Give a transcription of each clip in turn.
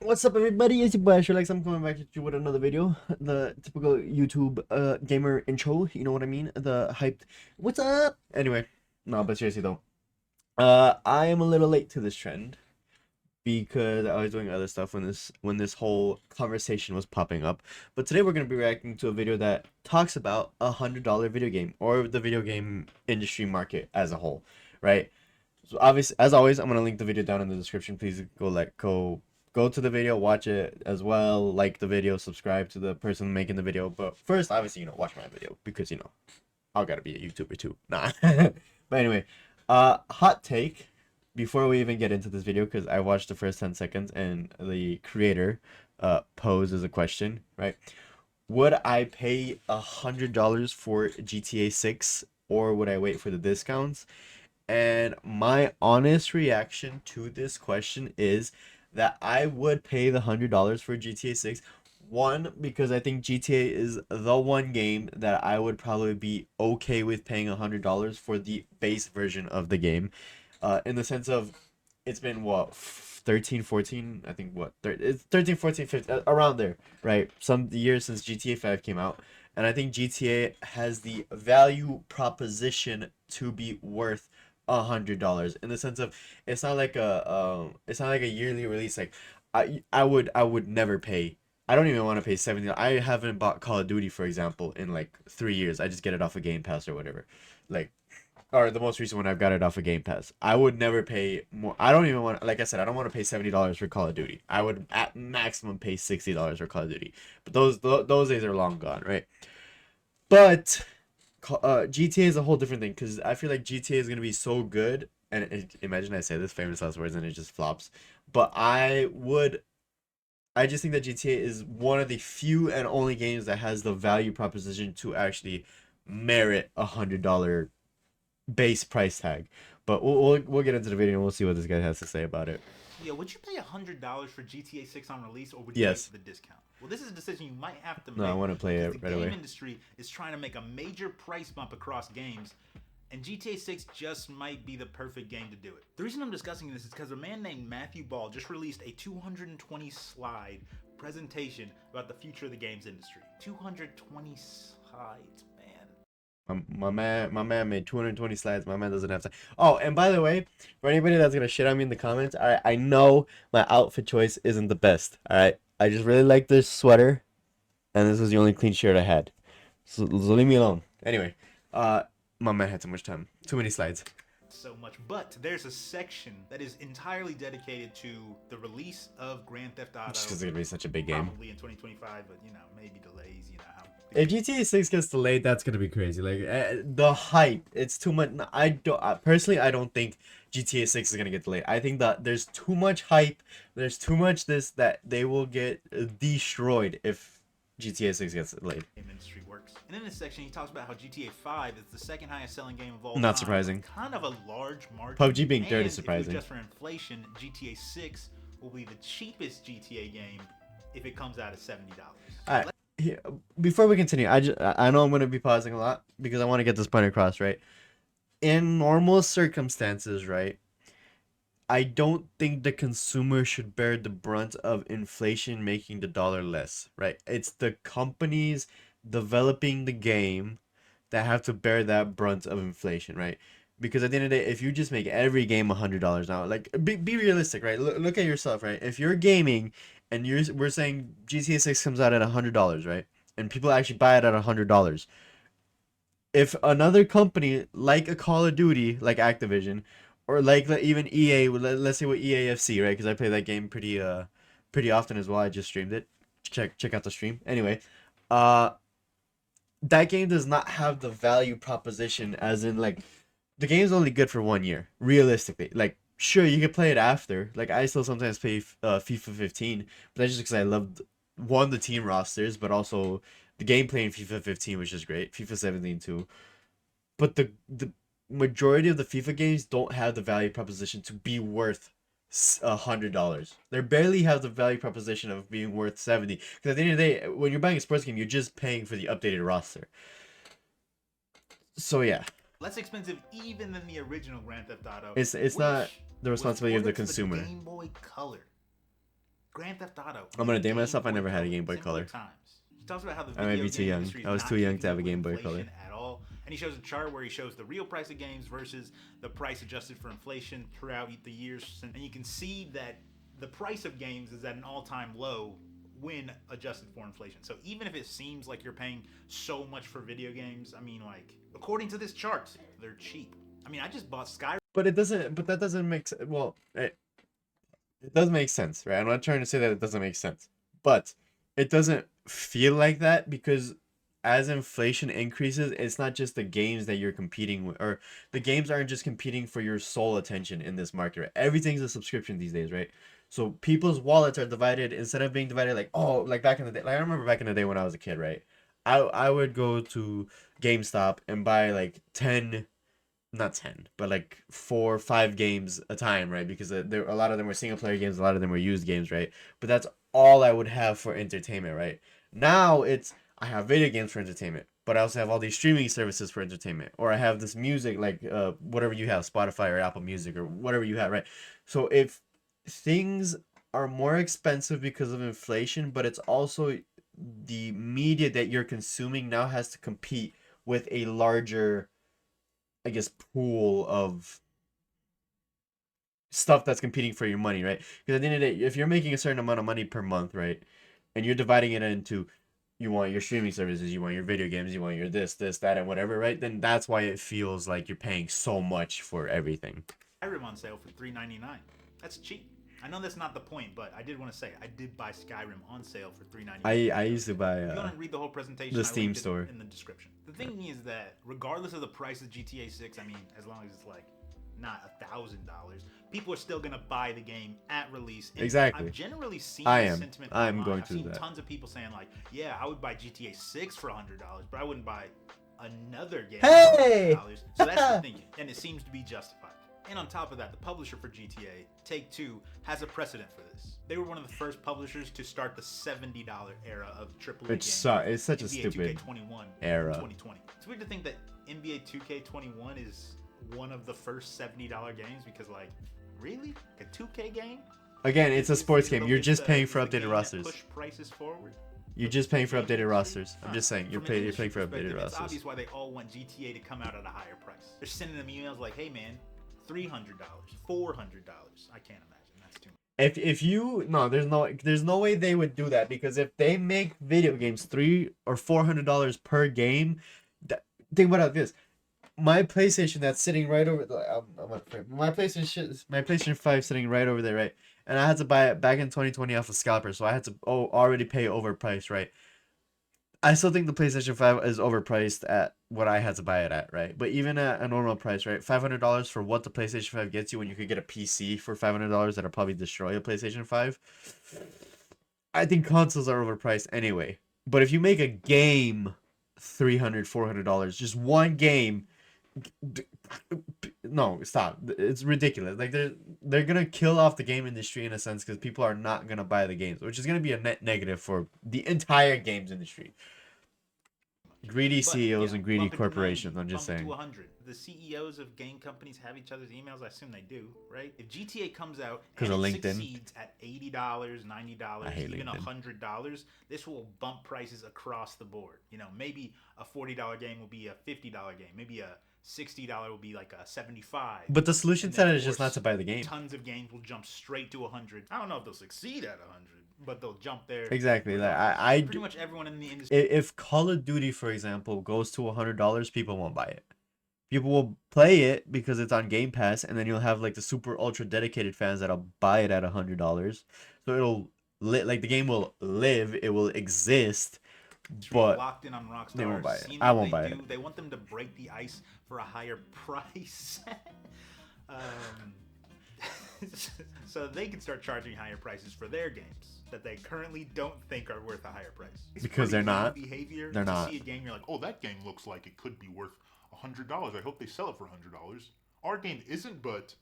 What's up, everybody? It's your boy Sherlex. I'm coming back at you with another video. The typical YouTube gamer intro. You know what I mean? The hyped. What's up? Anyway, no, but seriously though, I am a little late to this trend because I was doing other stuff when this whole conversation was popping up. But today we're gonna be reacting to a video that talks about $100 video game or the video game industry market as a whole, right? So obviously, as always, I'm gonna link the video down in the description. Please go to the video, watch it as well, like the video, subscribe to the person making the video. But first, obviously, watch my video because I gotta be a YouTuber too. Nah. But anyway, hot take before we even get into this video, because I watched the first 10 seconds and the creator poses a question, right? Would I pay $100 for GTA 6 or would I wait for the discounts? And my honest reaction to this question is that I would pay the $100 for GTA 6. One, because I think GTA is the one game that I would probably be okay with paying $100 for the base version of the game. In the sense of it's been what 13, 14, I think it's 13, 14, 15, around there, right? Some years since GTA 5 came out. And I think GTA has the value proposition to be worth $100 in the sense of it's not like a yearly release. Like I would never pay. I don't even want to pay 70. I haven't bought Call of Duty, for example, in like 3 years. I just get it off of Game Pass or whatever. Like, or the most recent one, I've got it off of Game Pass. I would never pay more. I don't even want, like I said, I don't want to pay $70 for Call of Duty. I would at maximum pay $60 for Call of Duty. But those days are long gone, right? But GTA is a whole different thing because I feel like GTA is gonna be so good, and imagine I say this famous last words and it just flops. But I just think that GTA is one of the few and only games that has the value proposition to actually merit $100 base price tag. But we'll get into the video and we'll see what this guy has to say about it. Yeah, would you pay $100 for GTA 6 on release, or would you wait Yes. for the discount? Well, this is a decision you might have to No, I make want to play because it the right game away. industry is trying to make a major price bump across games, and GTA 6 just might be the perfect game to do it. The reason I'm discussing this is because a man named Matthew Ball just released a 220 slide presentation about the future of the games industry. 220 slides, man. My man made 220 slides. My man doesn't have time. Oh, and by the way, for anybody that's gonna shit on me in the comments, I know my outfit choice isn't the best. All right, I just really like this sweater, and this is the only clean shirt I had. So leave me alone. Anyway, uh, my man had too much time. Too many slides. So much, but there's a section that is entirely dedicated to the release of Grand Theft Auto. Just because it's gonna be such a big game. Probably in 2025, but maybe delays. How. If GTA 6 gets delayed, that's gonna be crazy. Like the hype, it's too much. Personally, I don't think GTA 6 is gonna get delayed. I think that there's too much hype. There's too much this that they will get destroyed if GTA 6 gets delayed. Game industry works. And in this section, he talks about how GTA 5 is the second highest selling game of all time. Not surprising. Kind of a large margin. PUBG being third is surprising. If just for inflation, GTA 6 will be the cheapest GTA game if it comes out at $70. All right. Before we continue, I know I'm gonna be pausing a lot because I want to get this point across, right? In normal circumstances, right? I don't think the consumer should bear the brunt of inflation making the dollar less, right? It's the companies developing the game that have to bear that brunt of inflation, right? Because at the end of the day, if you just make every game $100 now, like be realistic, right? Look at yourself, right? If you're gaming and we're saying GTA 6 comes out at $100, right? And people actually buy it at $100. If another company like a Call of Duty, like Activision, or like even EA, let's say with EAFC, right? Because I play that game pretty often as well. I just streamed it. Check out the stream. Anyway, uh, that game does not have the value proposition, as in like the game's only good for 1 year, realistically. Like sure you can play it after. Like I still sometimes play FIFA 15, but that's just because I loved one the team rosters, but also the gameplay in FIFA 15 was just great. FIFA 17 too. But the majority of the FIFA games don't have the value proposition to be worth $100. They barely have the value proposition of being worth 70. Because at the end of the day, when you're buying a sports game, you're just paying for the updated roster. So yeah, less expensive even than the original Grand Theft Auto. it's not the responsibility of the consumer. Game Boy Color. Grand Theft Auto. I'm gonna date Game myself. I Boy never had a Color, Game Boy simpler Color. times. He talks about how the I might video be too game young. industry is I was not too young keeping to have up a with Game Boy Color. inflation at all. And he shows a chart where he shows the real price of games versus the price adjusted for inflation throughout the years, and you can see that the price of games is at an all-time low when adjusted for inflation. So even if it seems like you're paying so much for video games, I mean, like, according to this chart, they're cheap. I mean, I just bought Skyrim. But it doesn't. But that doesn't make sense. Well, it does make sense, right? I'm not trying to say that it doesn't make sense, but it doesn't feel like that because as inflation increases, it's not just the games that you're competing with, or the games aren't just competing for your sole attention in this market, right? Everything's a subscription these days, right? So people's wallets are divided instead of being divided like, oh, like back in the day. Like I remember back in the day when I was a kid, right? I would go to GameStop and buy like 10, not 10, but like 4 or 5 games a time, right? Because there a lot of them were single player games, a lot of them were used games, right? But that's all I would have for entertainment, right? Now it's I have video games for entertainment, but I also have all these streaming services for entertainment, or I have this music like whatever you have, Spotify or Apple Music or whatever you have, right? So if things are more expensive because of inflation, but it's also the media that you're consuming now has to compete with a larger, I guess, pool of stuff that's competing for your money, right? Because at the end of the day, if you're making a certain amount of money per month, right, and you're dividing it into you want your streaming services, you want your video games, you want your this, that, and whatever, right? Then that's why it feels like you're paying so much for everything. Skyrim on sale for $3.99. That's cheap. I know that's not the point, but I did want to say I did buy Skyrim on sale for $3.99. I used to buy If you want to read the whole presentation, the I Steam linked it store. in the description. The thing is that regardless of the price of GTA 6, I mean, as long as it's like not $1,000, people are still gonna buy the game at release. And Exactly. I've generally seen I this am. sentiment. I'm online. going I've to do seen that. tons of people saying like, "Yeah, I would buy GTA 6 for $100, but I wouldn't buy another game Hey! for $100." So that's the thinking, and it seems to be justified. And on top of that, the publisher for GTA, Take-Two, has a precedent for this. They were one of the first publishers to start the $70 era of AAA games. It's such a NBA stupid 2K21 era. in 2020. It's weird to think that NBA 2K21 is one of the first $70 games because, like, really? A 2K game? Again, it's a Is- sports is game. the- You're is just the- paying is for the game updated that rosters. Push prices forward. You're just paying for Gaming updated industry? rosters. I'm Huh. just saying, you're From an paying for industry updated perspective, It's rosters. obvious why they all want GTA to come out at a higher price. They're sending them emails like, "Hey man, $300, $400." I can't imagine. That's too much. If you no, there's no way they would do that because if they make video games $300 or $400 per game, think about this. My PlayStation that's sitting right over my PlayStation 5 sitting right over there, right? And I had to buy it back in 2020 off of Scalper, so I had to already pay overpriced, right? I still think the PlayStation 5 is overpriced at what I had to buy it at, right? But even at a normal price, right? $500 for what the PlayStation 5 gets you when you could get a PC for $500 that'll probably destroy a PlayStation 5. I think consoles are overpriced anyway. But if you make a game $300, $400, just one game, no, stop. It's ridiculous. Like they're gonna kill off the game industry in a sense because people are not gonna buy the games, which is gonna be a net negative for the entire games industry. Greedy But, CEOs yeah, and greedy bump it to 90, corporations. I'm just bump it saying. to 100. The CEOs of game companies have each other's emails. I assume they do, right? If GTA comes out 'Cause and of it LinkedIn. succeeds at $80, $90, hate even LinkedIn. $100, this will bump prices across the board. You know, maybe a $40 game will be a $50 game. Maybe a $60 will be like a $75. But the solution And to then, that of is just not course, to buy the game. Tons of games will jump straight to 100. I don't know if they'll succeed at 100, but they'll jump there. Exactly. Like Pretty much everyone in the industry. if Call of Duty, for example, goes to $100, people won't buy it. People will play it because it's on Game Pass, and then you'll have like the super ultra dedicated fans that'll buy it at $100. So it'll like the game will live, it will exist, but locked in on Rockstar. they won't buy it. Seeing I what won't they buy do, it. They want them to break the ice for a higher price. So they can start charging higher prices for their games that they currently don't think are worth a higher price. It's Because they're pretty weird not. Behavior They're to not. see a game, you're like, Oh, that game looks like it could be worth $100. I hope they sell it for $100. Our game isn't, but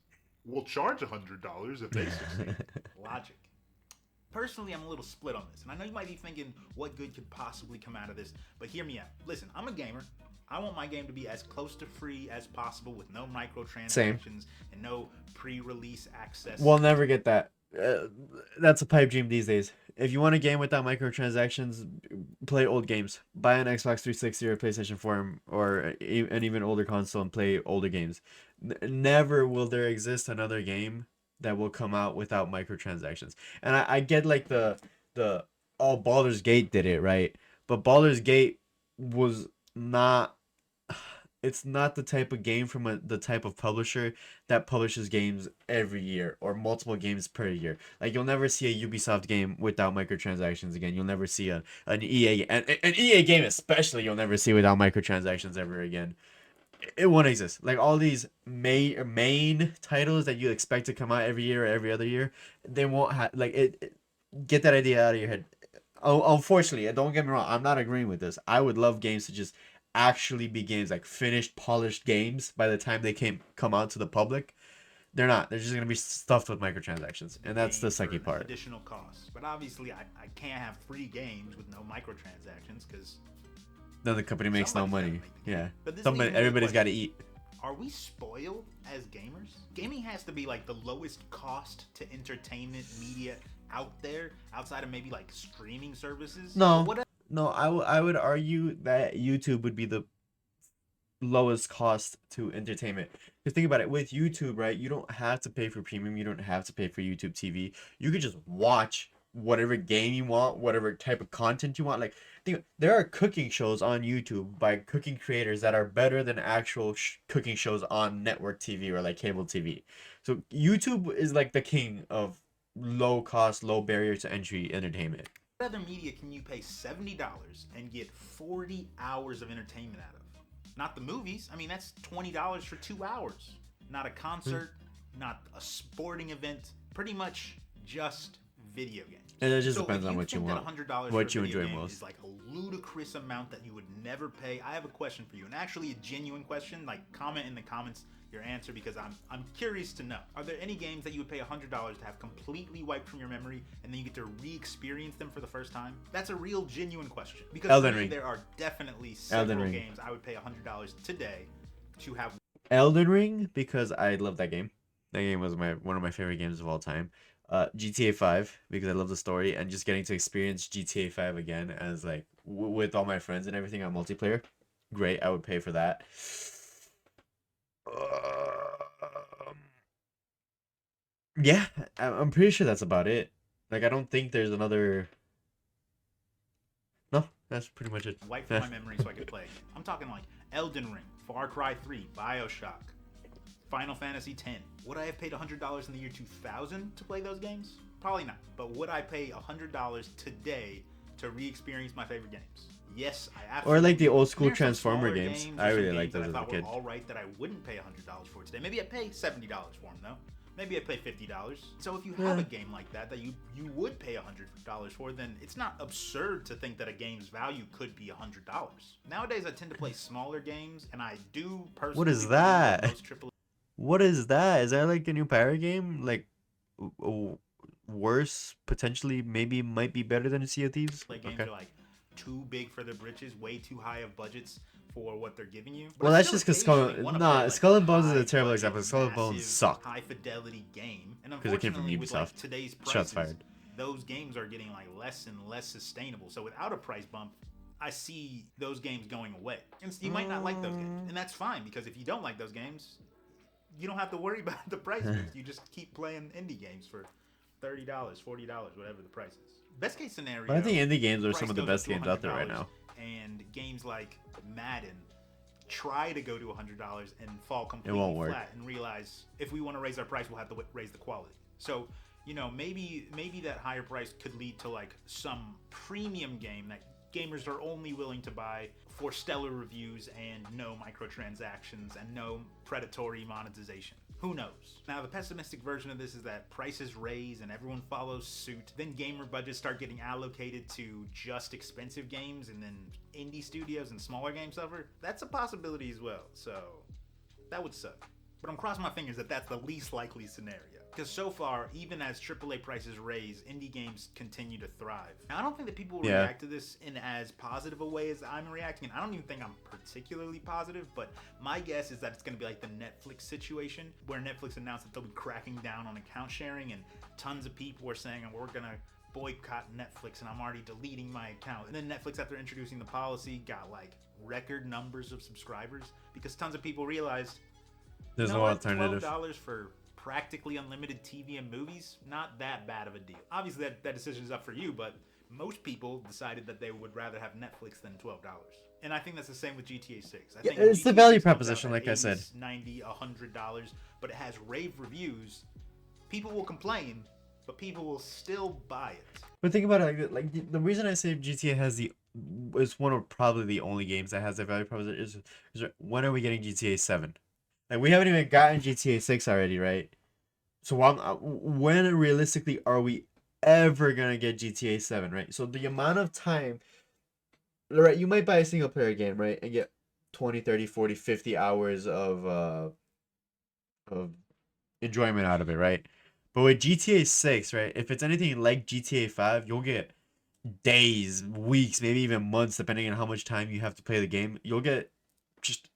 we'll charge $100 if they succeed. logic. Personally, I'm a little split on this, and I know you might be thinking, what good could possibly come out of this? But hear me out. Listen, I'm a gamer. I want my game to be as close to free as possible with no microtransactions and no pre-release access. We'll never get that. uh, that's a pipe dream these days. If you want a game without microtransactions, play old games. Buy an Xbox 360 or PlayStation 4 or an even older console and play older games. Never will there exist another game that will come out without microtransactions. And I get like the oh, Baldur's Gate did it, right? But Baldur's Gate was not, it's not the type of game from the type of publisher that publishes games every year or multiple games per year. Like you'll never see a Ubisoft game without microtransactions again. You'll never see an EA an EA game especially you'll never see without microtransactions ever again. It won't exist. Like all these main titles that you expect to come out every year or every other year, they won't have like get that idea out of your head. Oh, unfortunately, don't get me wrong. I'm not agreeing with this. I would love games to just actually be games, like finished, polished games by the time they come out to the public. They're not. They're just gonna be stuffed with microtransactions, and that's the Game sucky for part. Additional costs, but obviously I can't have free games with no microtransactions because Then the company makes no somebody's gotta money. make the Yeah, game. But this somebody, leads me to the everybody's got to question. eat. Are we spoiled as gamers? Gaming has to be like the lowest cost to entertainment media out there, outside of maybe like streaming services. No, But what no, I would argue that YouTube would be the lowest cost to entertainment. Because think about it, with YouTube, right? You don't have to pay for premium. You don't have to pay for YouTube TV. You could just watch whatever game you want, whatever type of content you want. Like, there are cooking shows on YouTube by cooking creators that are better than actual cooking shows on network TV or like cable TV. So YouTube is like the king of low cost, low barrier to entry entertainment. other media can you pay $70 and get 40 hours of entertainment out of? Not the movies. I mean, that's $20 for 2 hours. Not a concert, not a sporting event. Pretty much just video games. And it just So depends if on what you think that want, $100 what for you a video enjoy game most. is like a ludicrous amount that you would never pay. I have a question for you, and actually a genuine question. Like, comment in the comments your answer, because I'm curious to know. Are there any games that you would pay $100 to have completely wiped from your memory, and then you get to re-experience them for the first time? That's a real genuine question. Because Elden for me, Ring. there are definitely Elden several Ring. games I would pay $100 today to have. Elden Ring, because I love that game. That game was one of my favorite games of all time. GTA 5 because I love the story and just getting to experience GTA 5 again as like with all my friends and everything on multiplayer. Great, I would pay for that. Yeah, I'm pretty sure that's about it. Like I don't think there's another. No, that's pretty much it. Wipe from my memory so I could play. I'm talking like Elden Ring, Far Cry 3, BioShock, Final Fantasy X. Would I have paid $100 in the year 2000 to play those games? Probably not. But would I pay $100 today to re-experience my favorite games? Yes, I absolutely. Or like the would. old school And there's some Transformer smaller games. or I some really games liked that those as I a thought kid. were all right that I wouldn't pay $100 for today. Maybe I'd pay $70 for them though. Maybe I'd pay $50. So if you have a game like that that you would pay $100 for, then it's not absurd to think that a game's value could be $100. Nowadays, I tend to play smaller games, and I do personally. What is believe that? Most AAA What is that? Is that like a new pirate game? Like worse, potentially, maybe might be better than Sea of Thieves? games Okay. are like too big for their britches, way too high of budgets for what they're giving you. Well, I that's still just 'cause Skull- occasionally wanna nah, play, like, Skull and Bones is a high terrible budget, example. Skull and Bones massive, suck. high fidelity game, and 'Cause it came from unfortunately, with like Ubisoft. today's Shots prices, fired. those games are getting like less and less sustainable. So without a price bump, I see those games going away. And you might not like those games, and that's fine, because if you don't like those games, you don't have to worry about the price boost. You just keep playing indie games for $30, $40, whatever the price is. Best case scenario. But I think indie games are price some of the goes best up to games out there right $100, now. And games like Madden try to go to $100 and fall completely won't work. flat, and realize if we want to raise our price, we'll have to raise the quality. So, maybe that higher price could lead to like some premium game that gamers are only willing to buy for stellar reviews and no microtransactions and no predatory monetization. Who knows? Now, the pessimistic version of this is that prices raise and everyone follows suit. Then gamer budgets start getting allocated to just expensive games, and then indie studios and smaller games suffer. That's a possibility as well. So that would suck. But I'm crossing my fingers that that's the least likely scenario. Because so far, even as AAA prices raise, indie games continue to thrive. Now, I don't think that people will Yeah. react to this in as positive a way as I'm reacting. And I don't even think I'm particularly positive, but my guess is that it's going to be like the Netflix situation, where Netflix announced that they'll be cracking down on account sharing, and tons of people are saying, we're going to boycott Netflix, and I'm already deleting my account. And then Netflix, after introducing the policy, got like record numbers of subscribers because tons of people realized There's you know no what? alternative. $12 for practically unlimited TV and movies, not that bad of a deal. Obviously, that decision is up for you, but most people decided that they would rather have Netflix than $12. And I think that's the same with GTA 6. I think it's the GTA value 6 comes out proposition, at like I said. $80, $90, $100, but it has rave reviews. People will complain, but people will still buy it. But think about it, like the reason I say GTA has is one of probably the only games that has the value proposition is when are we getting GTA 7? Like we haven't even gotten GTA 6 already, right? So when realistically are we ever gonna get GTA 7, right? So the amount of time, right? You might buy a single player game, right, and get 20, 30, 40, 50 hours of enjoyment out of it, right? But with GTA 6, right, if it's anything like GTA 5, you'll get days, weeks, maybe even months, depending on how much time you have to play the game. You'll get just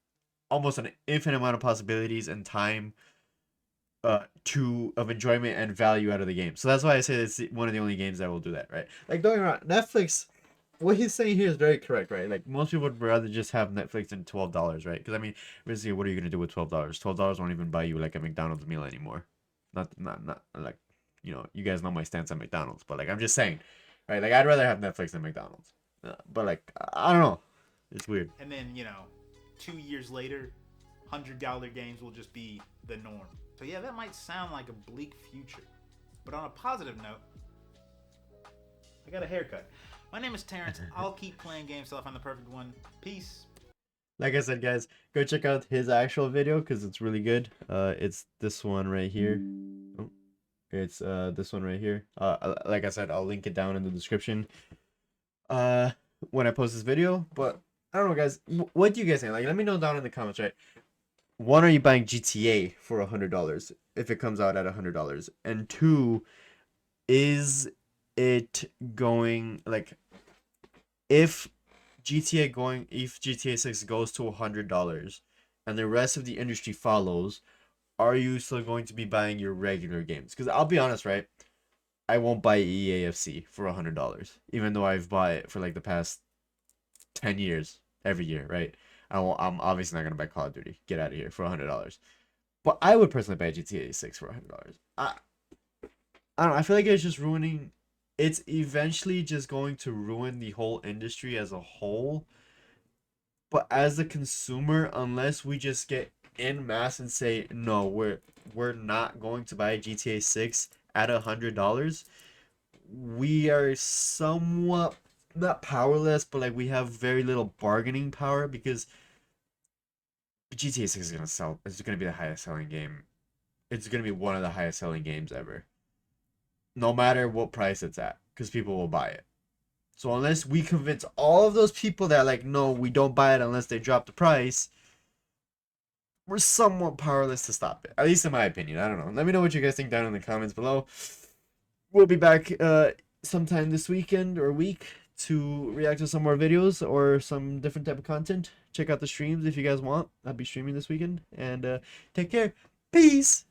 almost an infinite amount of possibilities and time of enjoyment and value out of the game. So that's why I say it's one of the only games that will do that, right? Like don't get me wrong, Netflix, what he's saying here is very correct, right? Like most people would rather just have Netflix than $12, right? Because I mean, basically, what are you gonna do with $12? $12 won't even buy you like a McDonald's meal anymore. Not like, you guys know my stance on McDonald's, but like I'm just saying, right? Like I'd rather have Netflix than McDonald's. But like I don't know, it's weird. And then, 2 years later, $100 games will just be the norm. So yeah, that might sound like a bleak future. But on a positive note, I got a haircut. My name is Terrence. I'll keep playing games till I find the perfect one. Peace. Like I said, guys, go check out his actual video because it's really good. It's this one right here. Oh, it's this one right here. Like I said, I'll link it down in the description. When I post this video. But I don't know, guys. What do you guys think? Like, let me know down in the comments, right? One, are you buying GTA for $100 if it comes out at $100? And two, is it going like if GTA 6 goes to $100 and the rest of the industry follows, are you still going to be buying your regular games? Because I'll be honest, right? I won't buy EAFC for $100, even though I've bought it for like the past 10 years every year, right? I'm obviously not gonna buy Call of Duty. Get out of here for $100. But I would personally buy GTA 6 for $100. I don't know. I feel like it's just ruining. It's eventually just going to ruin the whole industry as a whole. But as the consumer, unless we just get en masse and say no, we're not going to buy GTA 6 at $100, we are somewhat not powerless, but like we have very little bargaining power because GTA 6 is gonna sell. It's gonna be the highest selling game. It's gonna be one of the highest selling games ever, no matter what price it's at, because people will buy it. So unless we convince all of those people that like, no, we don't buy it unless they drop the price, we're somewhat powerless to stop it. At least in my opinion. I don't know. Let me know what you guys think down in the comments below. We'll be back sometime this weekend or week to react to some more videos or some different type of content. Check out the streams if you guys want. I'll be streaming this weekend. And take care. Peace!